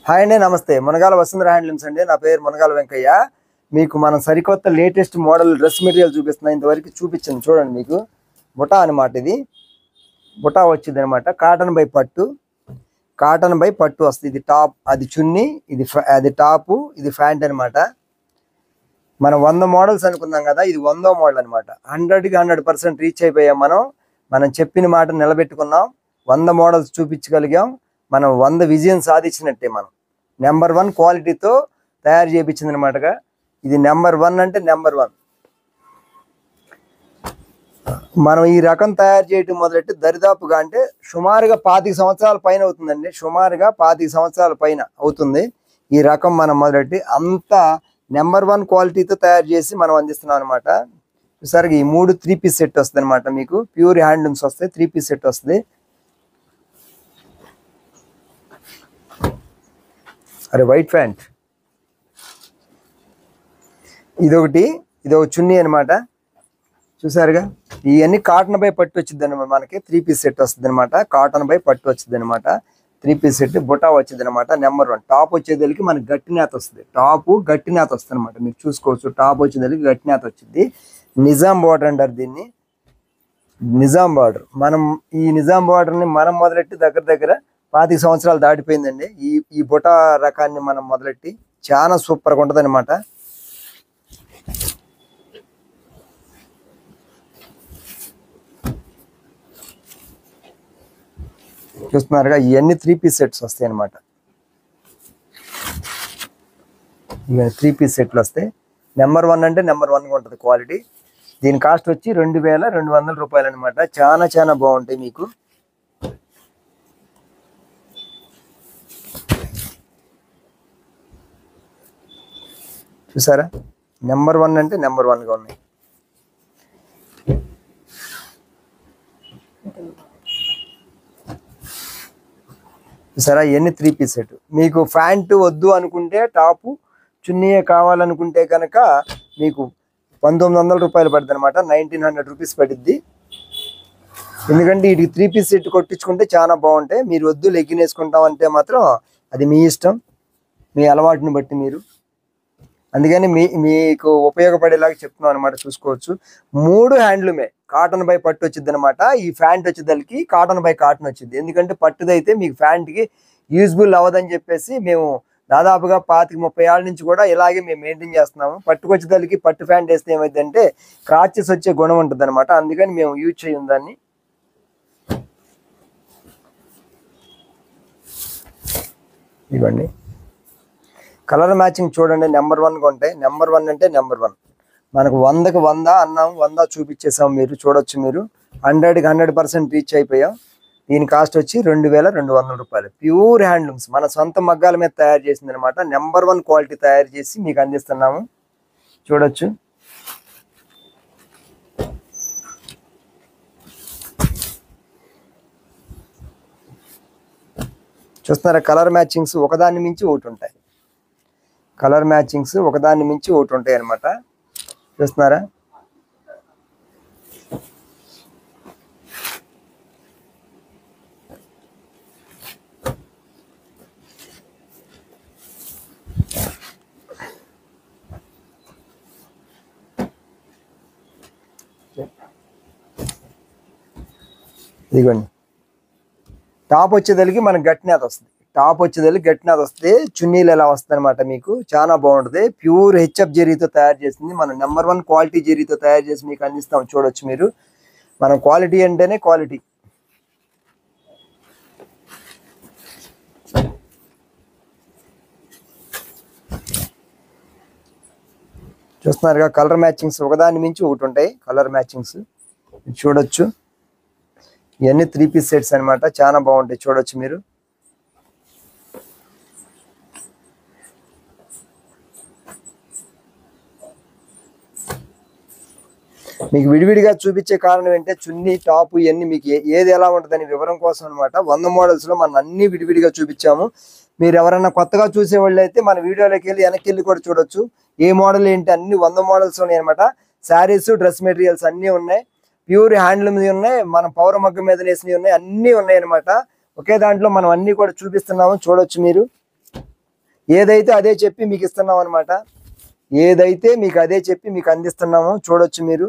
Hi అండి, నమస్తే. Munagala Vasundhara handlooms అండి. నా పేరు మునగాల వెంకయ్య. మీకు మనం సరికొత్త లేటెస్ట్ మోడల్ డ్రెస్ మెటీరియల్ చూపిస్తున్నా. ఇంతవరకు చూపించింది చూడండి. మీకు బుటా అనమాట. ఇది బుటా వచ్చింది అనమాట. కాటన్ బై పట్టు వస్తుంది. ఇది టాప్, అది చున్నీ, అది టాపు, ఇది ప్యాంట్ అనమాట. మనం 100 మోడల్స్ అనుకున్నాం కదా, ఇది 100వ మోడల్ అనమాట. 100కి 100% రీచ్ అయిపోయాం. మనం చెప్పిన మాట నిలబెట్టుకున్నాం. 100 మోడల్స్ చూపించగలిగాం. మనం 100 విజయం సాధించినట్టే. మనం నెంబర్ 1 క్వాలిటీతో తయారు చేయించింది అనమాటగా. ఇది నెంబర్ 1 అంటే నెంబర్ 1. మనం ఈ రకం తయారు చేయడం మొదలెట్టి దరిదాపుగా అంటే సుమారుగా 25 సంవత్సరాల పైన అవుతుందండి. సుమారుగా 25 సంవత్సరాల పైన అవుతుంది ఈ రకం మనం మొదలెట్టి. అంతా నెంబర్ 1 క్వాలిటీతో తయారు చేసి మనం అందిస్తున్నాం అనమాట. సరిగా ఈ 3 3 పీస్ సెట్ వస్తుంది అనమాట. మీకు ప్యూర్ హ్యాండ్లూమ్స్ వస్తాయి. 3 పీస్ సెట్ వస్తుంది. అరే వైట్ ప్యాంట్, ఇదొక చున్నీ అనమాట. చూసారుగా, ఇవన్నీ కాటన్ బై పట్టు వచ్చింది అనమాట. మనకి 3 పీస్ సెట్ వస్తుంది అనమాట. కాటన్ బై పట్టు వచ్చింది అనమాట. 3 పీస్ సెట్ బుటా వచ్చింది అనమాట. నెంబర్ 1 టాప్ వచ్చేదానికి మనకి గట్టి నేత వస్తుంది. టాపు గట్టి నేత వస్తుంది అనమాట. మీరు చూసుకోవచ్చు. టాప్ వచ్చేదానికి గట్టి నేత వచ్చింది. నిజాం బార్డర్ అంటారు దీన్ని. నిజాం బార్డర్. ఈ నిజాం బార్డర్ని మనం మొదలెట్టి దగ్గర 25 సంవత్సరాలు దాటిపోయిందండి. ఈ బుటా రకాన్ని మనం మొదలెట్టి చాలా సూపర్గా ఉంటుంది అనమాట. చూస్తున్నారుగా, ఇవన్నీ 3 పీస్ సెట్స్ వస్తాయి అనమాట. ఇవన్నీ 3 పీస్ సెట్లు వస్తాయి. నెంబర్ 1 అంటే నెంబర్ 1గా ఉంటుంది క్వాలిటీ. దీని కాస్ట్ వచ్చి 2200 రూపాయలు అనమాట. చాలా బాగుంటాయి మీకు. చూసారా, నెంబర్ 1 అంటే నెంబర్ 1గా ఉన్నాయి. చూసారా, ఇవన్నీ 3 పీస్ సెట్. మీకు ప్యాంటు వద్దు అనుకుంటే, టాపు చున్నీయే కావాలనుకుంటే కనుక మీకు 1900 రూపాయలు పడుతుంది అనమాట. 1900 రూపీస్ పడుద్ది. ఎందుకంటే వీటికి 3 పీస్ సెట్ కొట్టించుకుంటే చాలా బాగుంటాయి. మీరు వద్దు లెగ్గిన్ వేసుకుంటాం అంటే మాత్రం అది మీ ఇష్టం, మీ అలవాటుని బట్టి మీరు. అందుకని మీకు ఉపయోగపడేలాగా చెప్తున్నాం అనమాట. చూసుకోవచ్చు. 3 హ్యాండ్లూమే. కాటన్ బై పట్టు వచ్చింది అనమాట. ఈ ప్యాంట్ వచ్చేదానికి కాటన్ బై కాటన్ వచ్చింది. ఎందుకంటే పట్టుదైతే మీకు ప్యాంట్కి యూజ్బుల్ అవ్వదని చెప్పేసి మేము దాదాపుగా 25-30 ఏళ్ళ నుంచి కూడా ఇలాగే మేము మెయింటైన్ చేస్తున్నాము. పట్టుకొచ్చేదానికి పట్టు ప్యాంట్ వేస్తే ఏమైందంటే క్రాచెస్ వచ్చే గుణం ఉంటుంది అనమాట. అందుకని మేము యూజ్ చేయం దాన్ని. ఇవ్వండి, కలర్ మ్యాచింగ్ చూడండి. నెంబర్ 1గా ఉంటాయి. నెంబర్ 1 అంటే నెంబర్ 1. మనకు 100కి 100 అన్నాము, 100 చూపించేసాము. మీరు చూడొచ్చు. మీరు 100కి 100% రీచ్ అయిపోయాం. దీని కాస్ట్ వచ్చి 2200 రూపాయలు. ప్యూర్ హ్యాండ్లూమ్స్, మన సొంత మగ్గాల మీద తయారు చేసింది అనమాట. నెంబర్ 1 క్వాలిటీ తయారు చేసి మీకు అందిస్తున్నాము. చూడొచ్చు. చూస్తున్నారా, కలర్ మ్యాచింగ్స్ ఒకదాన్ని మించి ఒకటి ఉంటాయి. కలర్ మ్యాచింగ్స్ ఒకదాన్ని మించి ఒకటి ఉంటాయి అనమాట. చూస్తున్నారా, ఇదిగోండి. టాప్ వచ్చేదానికి మనకు గట్టి నేత వస్తుంది. టాప్ వచ్చేదానికి గట్టి నేత వస్తే చున్నీలు ఎలా వస్తుంది అనమాట. మీకు చాలా బాగుంటుంది. ప్యూర్ హెచ్ఎఫ్ జరీతో తయారు చేసింది. మనం నెంబర్ 1 క్వాలిటీ జరీతో తయారు చేసి మీకు అందిస్తాం. చూడొచ్చు మీరు. మనం క్వాలిటీ అంటేనే క్వాలిటీ. చూస్తున్నారుగా, కలర్ మ్యాచింగ్స్ ఒకదాని మించి ఒకటి ఉంటాయి. కలర్ మ్యాచింగ్స్ చూడొచ్చు. ఇవన్నీ 3 పీస్ సెట్స్ అనమాట. చాలా బాగుంటాయి. చూడొచ్చు మీరు. మీకు విడివిడిగా చూపించే కారణం ఏంటంటే చున్నీ, టాపు ఇవన్నీ మీకు ఏది ఎలా ఉంటుందని వివరం కోసం అనమాట. 100 మోడల్స్లో మనం అన్ని విడివిడిగా చూపించాము. మీరు ఎవరైనా కొత్తగా చూసేవాళ్ళు అయితే మన వీడియోలోకి వెళ్ళి వెనక్కి వెళ్ళి కూడా చూడొచ్చు. ఏ మోడల్ ఏంటి అన్ని 100 మోడల్స్ ఉన్నాయి అనమాట. శారీస్, డ్రెస్ మెటీరియల్స్ అన్నీ ఉన్నాయి. ప్యూర్ హ్యాండ్లూమ్ ఉన్నాయి. మనం పౌర మగ్గం మీద వేసినవి ఉన్నాయి. అన్నీ ఉన్నాయి అనమాట. ఒకే దాంట్లో మనం అన్ని కూడా చూపిస్తున్నాము. చూడొచ్చు మీరు. ఏదైతే అదే చెప్పి మీకు ఇస్తున్నాం అనమాట. ఏదైతే మీకు అదే చెప్పి మీకు అందిస్తున్నాము. చూడొచ్చు మీరు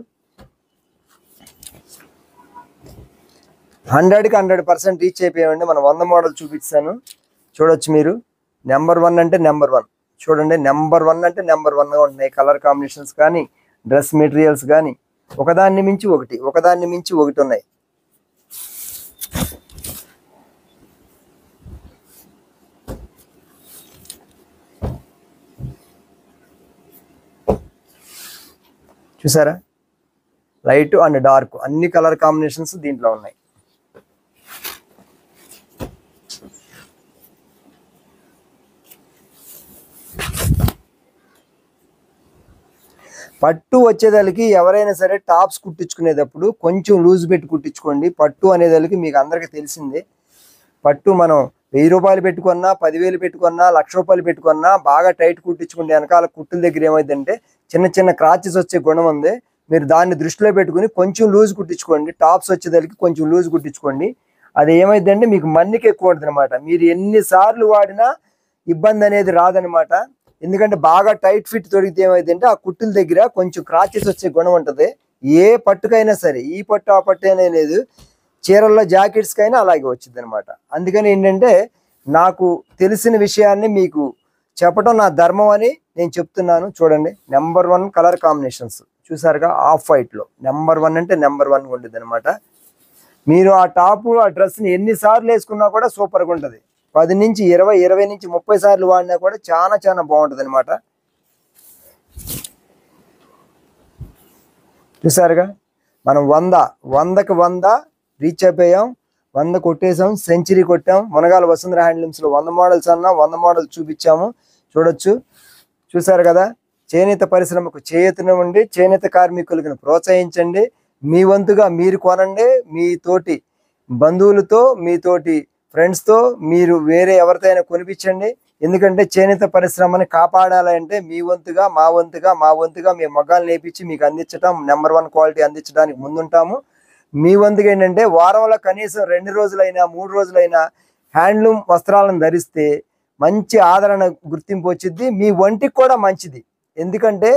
100కి 100% రీచ్ అయిపోయామండి. మనం 100 మోడల్ చూపిస్తాను. చూడొచ్చు మీరు. నెంబర్ 1 అంటే నెంబర్ 1. చూడండి, నెంబర్ 1 అంటే నెంబర్ 1గా ఉంటున్నాయి. కలర్ కాంబినేషన్స్ కానీ, డ్రెస్ మెటీరియల్స్ కానీ ఒకదాన్ని మించి ఒకటి ఉన్నాయి. చూసారా, లైట్ అండ్ డార్క్ అన్ని కలర్ కాంబినేషన్స్ దీంట్లో ఉన్నాయి. పట్టు వచ్చేదానికి ఎవరైనా సరే టాప్స్ కుట్టించుకునేటప్పుడు కొంచెం లూజ్ పెట్టి కుట్టించుకోండి. పట్టు అనేదానికి మీకు అందరికీ తెలిసిందే. పట్టు మనం 1000 రూపాయలు పెట్టుకున్నా, 10,000 పెట్టుకున్నా, 1,00,000 రూపాయలు పెట్టుకున్నా బాగా టైట్ కుట్టించుకుంటే వెనకాల కుట్టుల దగ్గర ఏమైందంటే చిన్న చిన్న క్రాచెస్ వచ్చే గుణం ఉంది. మీరు దాన్ని దృష్టిలో పెట్టుకుని కొంచెం లూజ్ కుట్టించుకోండి. టాప్స్ వచ్చేదానికి కొంచెం లూజ్ కుట్టించుకోండి. అది ఏమైందంటే మీకు మన్నిక ఎక్కువ ఉంటుంది అనమాట. మీరు ఎన్నిసార్లు వాడినా ఇబ్బంది అనేది రాదనమాట. ఎందుకంటే బాగా టైట్ ఫిట్ తొడిగితే ఏమైందంటే ఆ కుట్టుల దగ్గర కొంచెం క్రాచెస్ వచ్చే గుణం ఉంటుంది. ఏ పట్టుకైనా సరే, ఈ పట్టు ఆ పట్టు అనే లేదు, చీరల్లో జాకెట్స్కైనా అలాగే వచ్చింది అనమాట. అందుకని ఏంటంటే నాకు తెలిసిన విషయాన్ని మీకు చెప్పడం నా ధర్మం అని నేను చెప్తున్నాను. చూడండి, నెంబర్ 1 కలర్ కాంబినేషన్స్ చూసారుగా. ఆఫ్ వైట్లో నెంబర్ 1 అంటే నెంబర్ 1 ఉంటుంది అనమాట. మీరు ఆ టాపు ఆ డ్రెస్ని ఎన్నిసార్లు వేసుకున్నా కూడా సూపర్గా ఉంటుంది. 10 నుంచి 20, 20 నుంచి 30 సార్లు వాడినా కూడా చాలా చాలా బాగుంటుంది అనమాట. చూసారుగా, మనం 100కి 100 రీచ్ అయిపోయాం. 100 కొట్టేసాం, సెంచరీ కొట్టాం. మునగాల వసుంధర హ్యాండ్లూమ్స్లో 100 మోడల్స్ అన్నా 100 మోడల్స్ చూపించాము. చూడొచ్చు, చూసారు కదా. చేనేత పరిశ్రమకు చేయూతనివ్వండి, చేనేత కార్మికులకు ప్రోత్సహించండి. మీ వంతుగా మీరు కొనండి. మీ తోటి బంధువులతో, మీ తోటి ఫ్రెండ్స్తో మీరు వేరే ఎవరితోనైనా కొనిపించండి. ఎందుకంటే చేనేత పరిశ్రమని కాపాడాలంటే మీ వంతుగా మా వంతుగా మీ మగ్గాలు నేర్పించి మీకు అందించడం, నెంబర్ 1 క్వాలిటీ అందించడానికి ముందుంటాము. మీ వంతుగా ఏంటంటే వారంలో కనీసం 2 రోజులైనా 3 రోజులైనా హ్యాండ్లూమ్ వస్త్రాలను ధరిస్తే మంచి ఆదరణ, గుర్తింపు వచ్చింది. మీ ఒంటికి కూడా మంచిది. ఎందుకంటే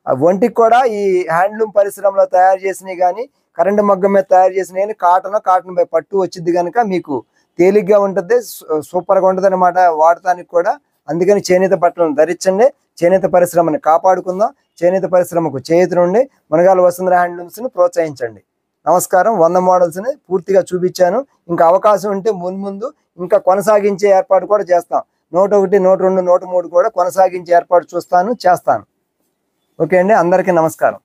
ఆ ఒంటికి కూడా ఈ హ్యాండ్లూమ్ పరిశ్రమలో తయారు చేసినవి కానీ, కరెంటు మగ్గం మీద తయారు చేసినవి కానీ, కాటన్ పై పట్టు వచ్చింది కనుక మీకు తేలిగ్గా ఉంటుంది, సూపర్గా ఉంటుంది అనమాట వాడటానికి కూడా. అందుకని చేనేత బట్టలను ధరించండి. చేనేత పరిశ్రమని కాపాడుకుందాం. చేనేత పరిశ్రమకు చేయూతనుండి మునగాల వసుంధర హ్యాండ్లూమ్స్ని ప్రోత్సహించండి. నమస్కారం. 100 మోడల్స్ని పూర్తిగా చూపించాను. ఇంకా అవకాశం ఉంటే ముందు ఇంకా కొనసాగించే ఏర్పాటు కూడా చేస్తాం. 101, 102, 103 కూడా కొనసాగించే ఏర్పాటు చేస్తాను. ఓకే అండి, అందరికీ నమస్కారం.